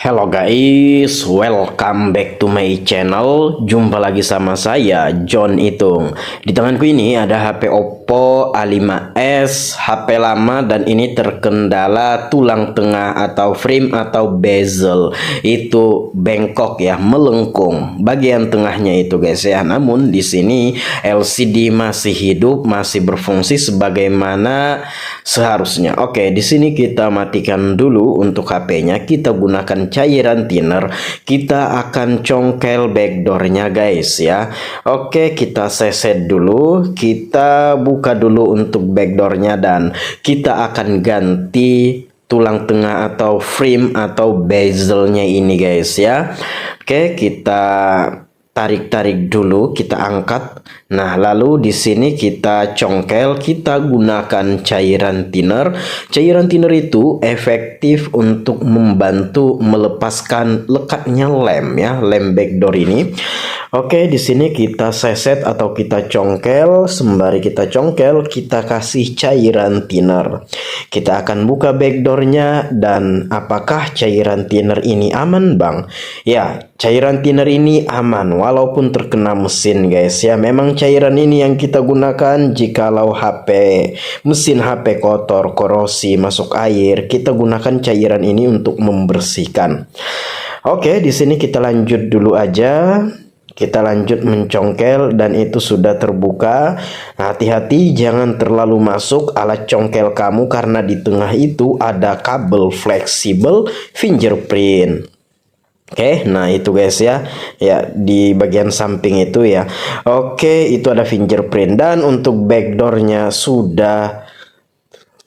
Hello guys, welcome back to my channel. Jumpa lagi sama saya, John Itung. Di tanganku ini ada HP Oppo A5s, HP lama dan ini terkendala tulang tengah atau frame atau bezel. Itu bengkok ya, melengkung. Bagian tengahnya itu guys ya. Namun di sini LCD masih hidup, masih berfungsi sebagaimana seharusnya. Oke, di sini kita matikan dulu untuk HP-nya. Kita gunakan cairan thinner, kita akan congkel backdoornya guys ya. Oke, kita seset dulu, kita buka dulu untuk backdoornya dan kita akan ganti tulang tengah atau frame atau bezelnya ini guys ya. Oke, kita tarik-tarik dulu, kita angkat. Nah, lalu di sini kita congkel, kita gunakan cairan thinner. Cairan thinner itu efektif untuk membantu melepaskan lekatnya lem ya, lem backdoor ini. Oke, di sini kita seset atau kita congkel. Sembari kita congkel, kita kasih cairan thinner. Kita akan buka backdoornya dan apakah cairan thinner ini aman, Bang? Ya, cairan thinner ini aman walaupun terkena mesin guys ya. Memang cairan ini yang kita gunakan jikalau mesin HP kotor, korosi, masuk air, kita gunakan cairan ini untuk membersihkan. Oke, di sini kita lanjut dulu aja. Kita lanjut mencongkel dan itu sudah terbuka. Hati-hati jangan terlalu masuk alat congkel kamu karena di tengah itu ada kabel fleksibel fingerprint. Oke, nah itu guys ya. Ya, di bagian samping itu ya. Oke, itu ada fingerprint dan untuk backdoornya sudah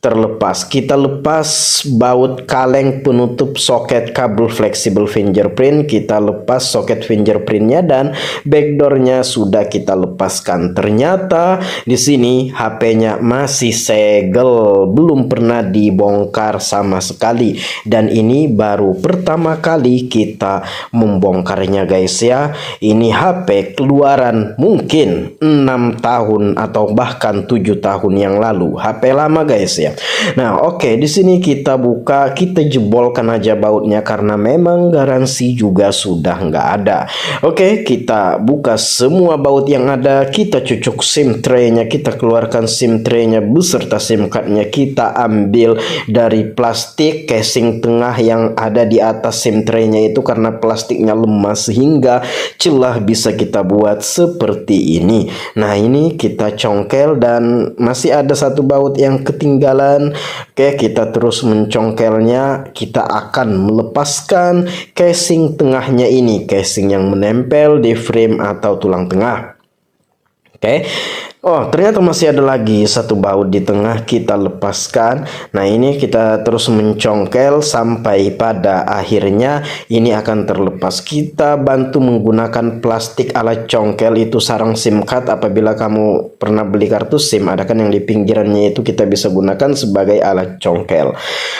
terlepas. Kita lepas baut kaleng penutup soket kabel fleksibel fingerprint, kita lepas soket fingerprintnya dan backdoornya sudah kita lepaskan. Ternyata di sini HP-nya masih segel, belum pernah dibongkar sama sekali dan ini baru pertama kali kita membongkarnya guys ya. Ini HP keluaran mungkin 6 tahun atau bahkan 7 tahun yang lalu. HP lama guys ya. Nah, oke, di sini kita buka, kita jebolkan aja bautnya karena memang garansi juga sudah nggak ada. Oke, kita buka semua baut yang ada, kita cucuk SIM tray-nya, kita keluarkan SIM tray-nya beserta SIM card-nya, kita ambil dari plastik casing tengah yang ada di atas SIM tray-nya itu karena plastiknya lemah sehingga celah bisa kita buat seperti ini. Nah, ini kita congkel dan masih ada satu baut yang ketinggalan. Oke, kita terus mencongkelnya. Kita akan melepaskan casing tengahnya ini, casing yang menempel di frame atau tulang tengah. Oke. Oh, ternyata masih ada lagi satu baut di tengah, kita lepaskan. Nah, ini kita terus mencongkel sampai pada akhirnya ini akan terlepas. Kita bantu menggunakan plastik alat congkel itu sarang SIM card. Apabila kamu pernah beli kartu SIM, ada kan yang di pinggirannya itu kita bisa gunakan sebagai alat congkel.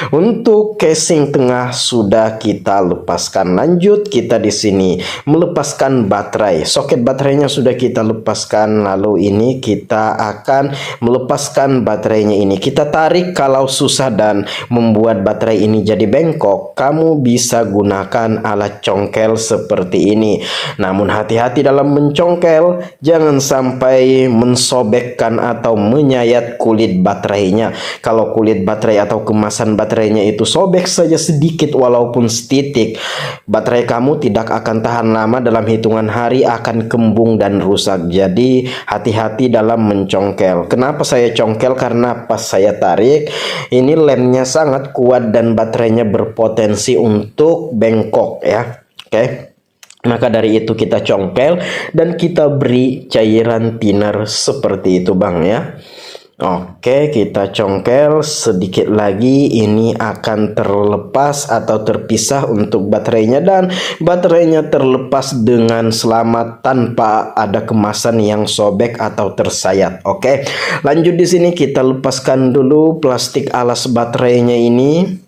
Untuk casing tengah sudah kita lepaskan. Lanjut kita di sini melepaskan baterai. Soket baterainya sudah kita lepaskan. Lalu ini kita akan melepaskan baterainya ini. Kita tarik kalau susah dan membuat baterai ini jadi bengkok. Kamu bisa gunakan alat congkel seperti ini. Namun hati-hati dalam mencongkel, jangan sampai mensobekkan atau menyayat kulit baterainya. Kalau kulit baterai atau kemasan baterainya itu sobek saja sedikit walaupun setitik, baterai kamu tidak akan tahan lama, dalam hitungan hari akan kembung dan rusak. Jadi hati-hati dalam mencongkel. Kenapa saya congkel? Karena pas saya tarik ini lemnya sangat kuat dan baterainya berpotensi untuk bengkok ya. Oke. Maka dari itu kita congkel dan kita beri cairan thinner seperti itu Bang ya. Oke, kita congkel sedikit lagi, ini akan terlepas atau terpisah untuk baterainya dan baterainya terlepas dengan selamat tanpa ada kemasan yang sobek atau tersayat. Oke, lanjut di sini kita lepaskan dulu plastik alas baterainya ini.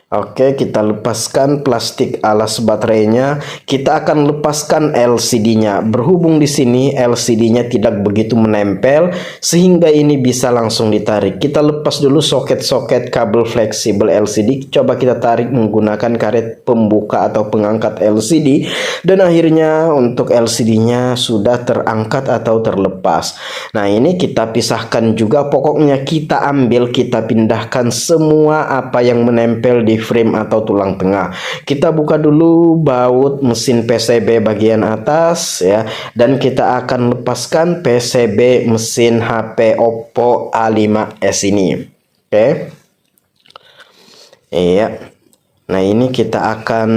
Oke, kita lepaskan plastik alas baterainya. Kita akan lepaskan LCD-nya. Berhubung di sini LCD-nya tidak begitu menempel, sehingga ini bisa langsung ditarik. Kita lepas dulu soket-soket kabel fleksibel LCD. Coba kita tarik menggunakan karet pembuka atau pengangkat LCD. Dan akhirnya untuk LCD-nya sudah terangkat atau terlepas. Nah, ini kita pisahkan juga. Pokoknya kita ambil, kita pindahkan semua apa yang menempel di frame atau tulang tengah. Kita buka dulu baut mesin PCB bagian atas ya, dan kita akan lepaskan PCB mesin HP Oppo A5s ini. Oke. Iya. Nah, ini kita akan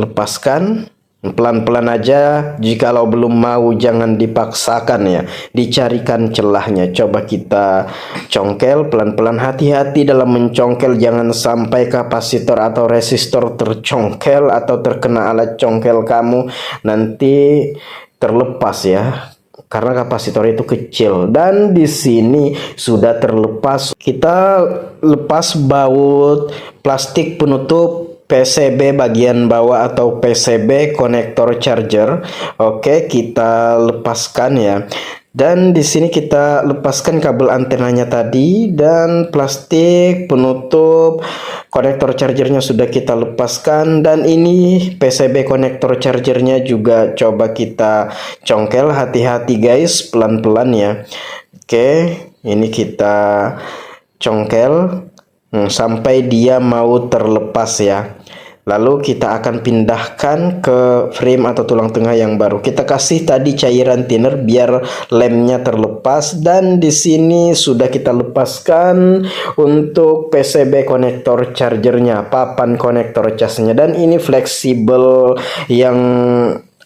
lepaskan pelan-pelan aja. Jikalau belum mau jangan dipaksakan ya, dicarikan celahnya. Coba kita congkel pelan-pelan, hati-hati dalam mencongkel, jangan sampai kapasitor atau resistor tercongkel atau terkena alat congkel kamu, nanti terlepas ya, karena kapasitor itu kecil. Dan di sini sudah terlepas. Kita lepas baut plastik penutup PCB bagian bawah atau PCB konektor charger. Oke, kita lepaskan ya. Dan di sini kita lepaskan kabel antenanya tadi, dan plastik penutup konektor chargernya sudah kita lepaskan. Dan ini PCB konektor chargernya juga coba kita congkel, hati-hati guys, pelan-pelan ya. Oke, ini kita congkel sampai dia mau terlepas ya. Lalu kita akan pindahkan ke frame atau tulang tengah yang baru. Kita kasih tadi cairan thinner biar lemnya terlepas, dan di sini sudah kita lepaskan untuk PCB konektor chargernya, papan konektor casnya, dan ini fleksibel yang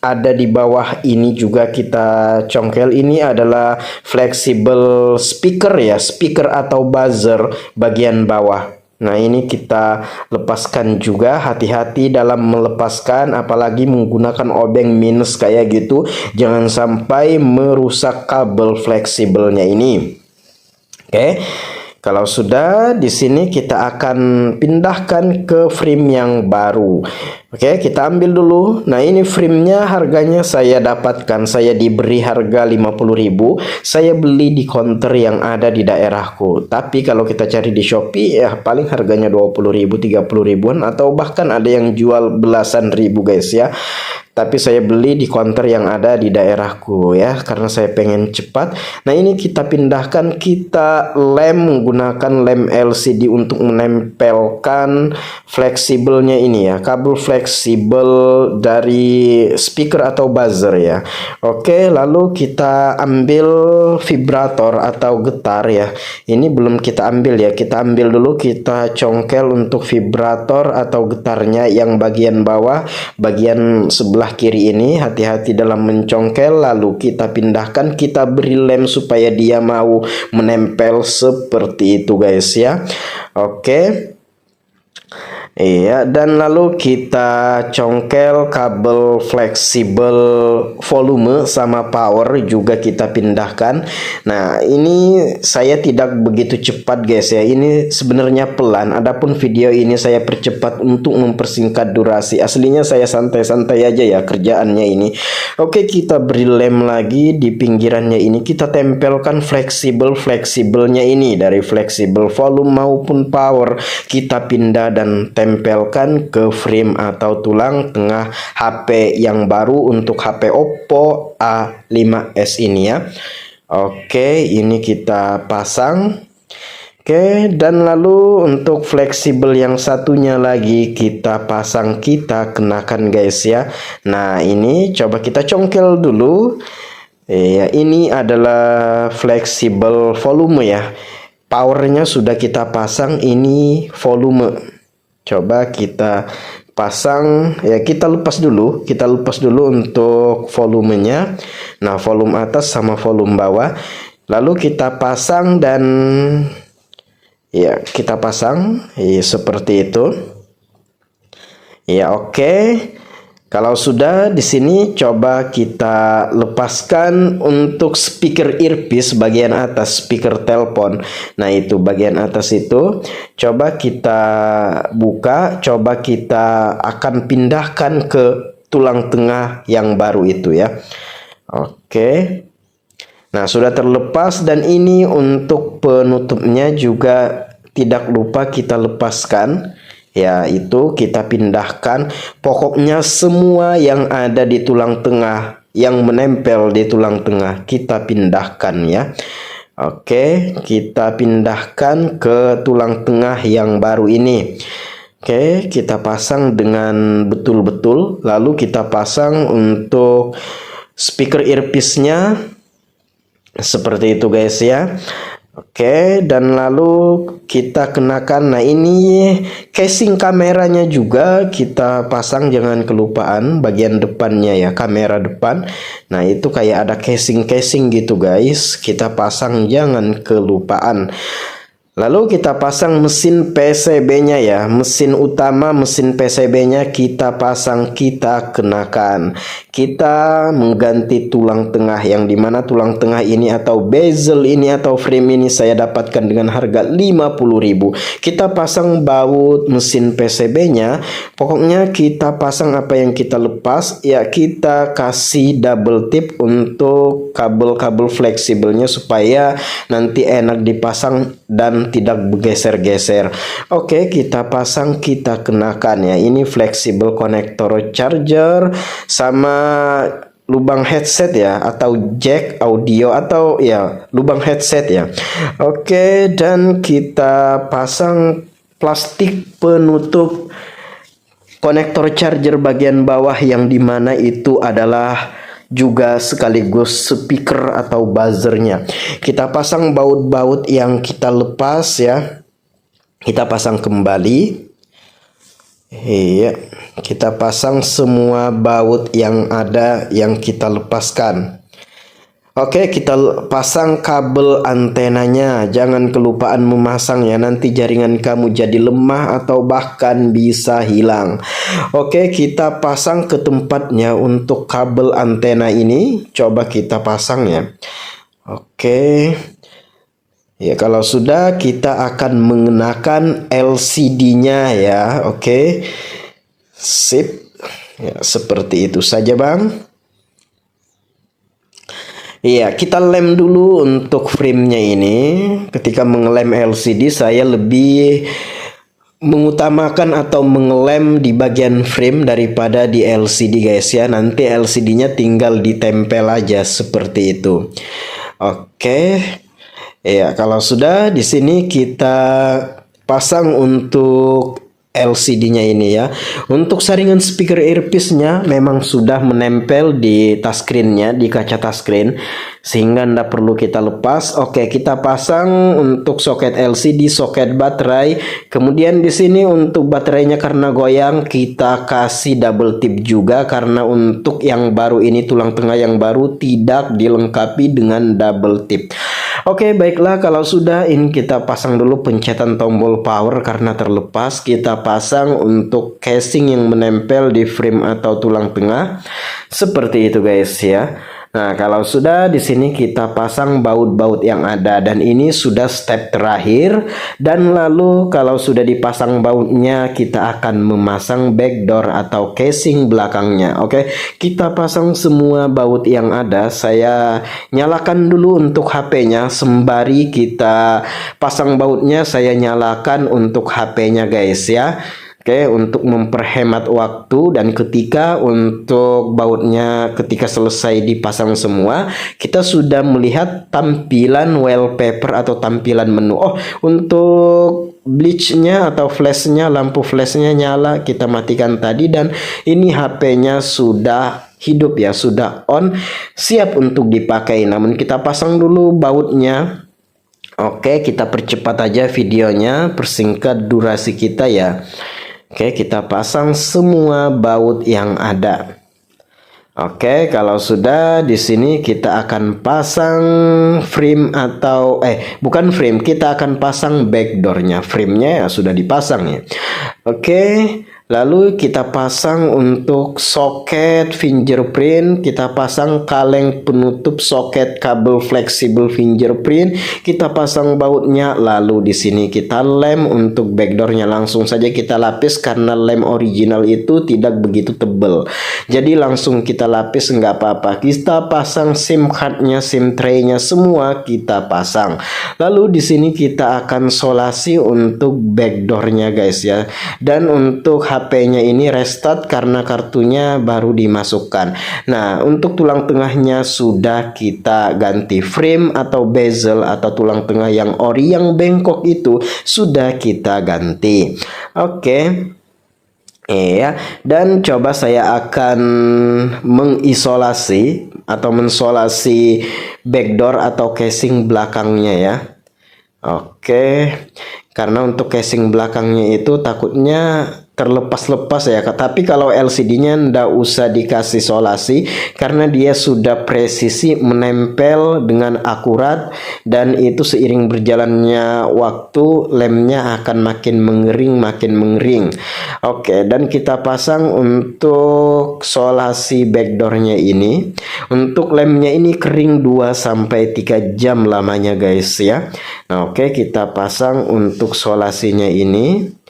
ada di bawah ini juga kita congkel. Ini adalah fleksibel speaker ya, speaker atau buzzer bagian bawah. Nah, ini kita lepaskan juga, hati-hati dalam melepaskan, apalagi menggunakan obeng minus kayak gitu, jangan sampai merusak kabel fleksibelnya ini. Oke. Kalau sudah, di sini kita akan pindahkan ke frame yang baru. Oke, kita ambil dulu. Nah, ini framenya harganya saya dapatkan. Saya diberi harga 50.000. Saya beli di counter yang ada di daerahku. Tapi kalau kita cari di Shopee ya paling harganya 20.000, 30.000-an, atau bahkan ada yang jual belasan ribu guys ya. Tapi saya beli di counter yang ada di daerahku ya, karena saya pengen cepat. Nah, ini kita pindahkan, kita lem menggunakan lem LCD untuk menempelkan fleksibelnya ini ya, kabel fleksibel dari speaker atau buzzer ya. Oke, lalu kita ambil vibrator atau getar ya. Ini belum kita ambil ya, kita ambil dulu, kita congkel untuk vibrator atau getarnya yang bagian bawah, bagian sebelah kiri ini. Hati-hati dalam mencongkel. Lalu kita pindahkan, kita beri lem supaya dia mau menempel seperti itu guys ya. Oke. Iya, dan lalu kita congkel kabel fleksibel volume sama power juga kita pindahkan. Nah, ini saya tidak begitu cepat guys ya. Ini sebenarnya pelan. Adapun video ini saya percepat untuk mempersingkat durasi. Aslinya saya santai-santai aja ya kerjaannya ini. Oke, kita beri lem lagi di pinggirannya ini. Kita tempelkan fleksibelnya ini dari fleksibel volume maupun power. Kita pindah dan tempelkan ke frame atau tulang tengah HP yang baru untuk HP Oppo A5s ini ya. Oke, ini kita pasang. Oke, dan lalu untuk fleksibel yang satunya lagi kita pasang, kita kenakan guys ya. Nah, ini coba kita congkel dulu. Ya, ini adalah fleksibel volume ya. Powernya sudah kita pasang, ini volume. Coba kita pasang ya, kita lepas dulu untuk volumenya. Nah, volume atas sama volume bawah. Lalu kita pasang dan ya, kita pasang ya, seperti itu. Ya, oke. Kalau sudah di sini coba kita lepaskan untuk speaker earpiece bagian atas, speaker telepon. Nah, itu bagian atas itu coba kita buka, coba kita akan pindahkan ke tulang tengah yang baru itu ya. Oke. Nah, sudah terlepas dan ini untuk penutupnya juga tidak lupa kita lepaskan. Ya, itu kita pindahkan. Pokoknya semua yang ada di tulang tengah, yang menempel di tulang tengah, kita pindahkan ya. Oke, kita pindahkan ke tulang tengah yang baru ini. Oke, kita pasang dengan betul-betul. Lalu kita pasang untuk speaker earpiece-nya. Seperti itu guys ya. Oke, dan lalu kita kenakan. Nah, ini casing kameranya juga kita pasang, jangan kelupaan bagian depannya ya, kamera depan. Nah, itu kayak ada casing-casing gitu guys, kita pasang jangan kelupaan. Lalu kita pasang mesin PCB-nya ya, mesin utama, mesin PCB-nya kita pasang, kita kenakan. Kita mengganti tulang tengah, yang dimana tulang tengah ini atau bezel ini atau frame ini saya dapatkan dengan harga 50.000. Kita pasang baut mesin PCB-nya. Pokoknya kita pasang apa yang kita lepas ya, kita kasih double tip untuk kabel-kabel fleksibelnya supaya nanti enak dipasang dan tidak bergeser-geser. Oke, kita pasang, kita kenakan ya. Ini fleksibel konektor charger sama lubang headset ya, atau jack audio, atau ya lubang headset ya. Oke, dan kita pasang plastik penutup konektor charger bagian bawah, yang dimana itu adalah juga sekaligus speaker atau buzzernya. Kita pasang baut-baut yang kita lepas ya, kita pasang kembali. Iya, kita pasang semua baut yang ada yang kita lepaskan. Oke, kita pasang kabel antenanya. Jangan kelupaan memasang ya, nanti jaringan kamu jadi lemah atau bahkan bisa hilang. Oke, kita pasang ke tempatnya untuk kabel antena ini. Coba kita pasang ya. Oke. Ya, kalau sudah kita akan mengenakan LCD-nya ya. Oke. Sip. Ya, seperti itu saja, Bang. Iya, kita lem dulu untuk frame-nya ini. Ketika mengelem LCD, saya lebih mengutamakan atau mengelem di bagian frame daripada di LCD guys ya. Nanti LCD-nya tinggal ditempel aja seperti itu. Oke. Ya, kalau sudah di sini kita pasang untuk LCD-nya ini ya. Untuk saringan speaker earpiece-nya memang sudah menempel di touchscreen-nya, di kaca touchscreen, sehingga tidak perlu kita lepas. Oke, kita pasang untuk soket LCD, soket baterai. Kemudian di sini untuk baterainya karena goyang, kita kasih double tip juga, karena untuk yang baru ini, tulang tengah yang baru, tidak dilengkapi dengan double tip. Oke, baiklah, kalau sudah ini kita pasang dulu pencetan tombol power karena terlepas. Kita pasang untuk casing yang menempel di frame atau tulang tengah. Seperti itu guys ya. Nah, kalau sudah di sini kita pasang baut-baut yang ada, dan ini sudah step terakhir. Dan lalu kalau sudah dipasang bautnya, kita akan memasang backdoor atau casing belakangnya. Oke, kita pasang semua baut yang ada. Saya nyalakan dulu untuk HP-nya, sembari kita pasang bautnya saya nyalakan untuk HP-nya guys ya. Oke, untuk memperhemat waktu, dan ketika untuk bautnya ketika selesai dipasang semua, kita sudah melihat tampilan wallpaper atau tampilan menu. Oh, untuk bleach-nya atau flash-nya, lampu flash-nya nyala, kita matikan tadi, dan ini HP-nya sudah hidup ya, sudah on, siap untuk dipakai. Namun kita pasang dulu bautnya. Oke, kita percepat aja videonya, persingkat durasi kita ya. Oke, kita pasang semua baut yang ada. Oke, kalau sudah di sini kita akan pasang frame atau bukan frame, kita akan pasang backdoornya. Frame-nya ya sudah dipasang ya. Oke, Lalu kita pasang untuk soket fingerprint, kita pasang kaleng penutup soket kabel fleksibel fingerprint, kita pasang bautnya, lalu di sini kita lem untuk backdoornya. Langsung saja kita lapis karena lem original itu tidak begitu tebal. Jadi langsung kita lapis, nggak apa-apa. Kita pasang SIM cardnya, SIM tray-nya semua kita pasang. Lalu di sini kita akan solasi untuk backdoornya guys ya. Dan untuk HP-nya ini restart karena kartunya baru dimasukkan. Nah, untuk tulang tengahnya sudah kita ganti, frame atau bezel atau tulang tengah yang ori yang bengkok itu sudah kita ganti. Oke. Iya, dan coba saya akan mengisolasi atau mensolasi backdoor atau casing belakangnya ya. Oke, karena untuk casing belakangnya itu takutnya terlepas-lepas ya. Tapi kalau LCD-nya ndak usah dikasih solasi karena dia sudah presisi menempel dengan akurat, dan itu seiring berjalannya waktu lemnya akan makin mengering. Oke, dan kita pasang untuk solasi backdoornya ini. Untuk lemnya ini kering 2-3 jam lamanya guys ya. Nah, oke, kita pasang untuk solasinya ini.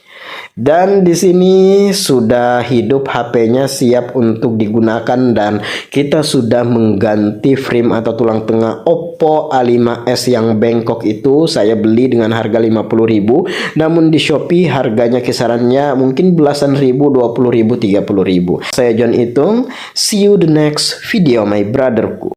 Dan di sini sudah hidup HP-nya, siap untuk digunakan, dan kita sudah mengganti frame atau tulang tengah Oppo A5s yang bengkok itu. Saya beli dengan harga 50.000, namun di Shopee harganya kisarannya mungkin belasan ribu, 20.000, 30.000. Saya John Itung, see you the next video my brotherku.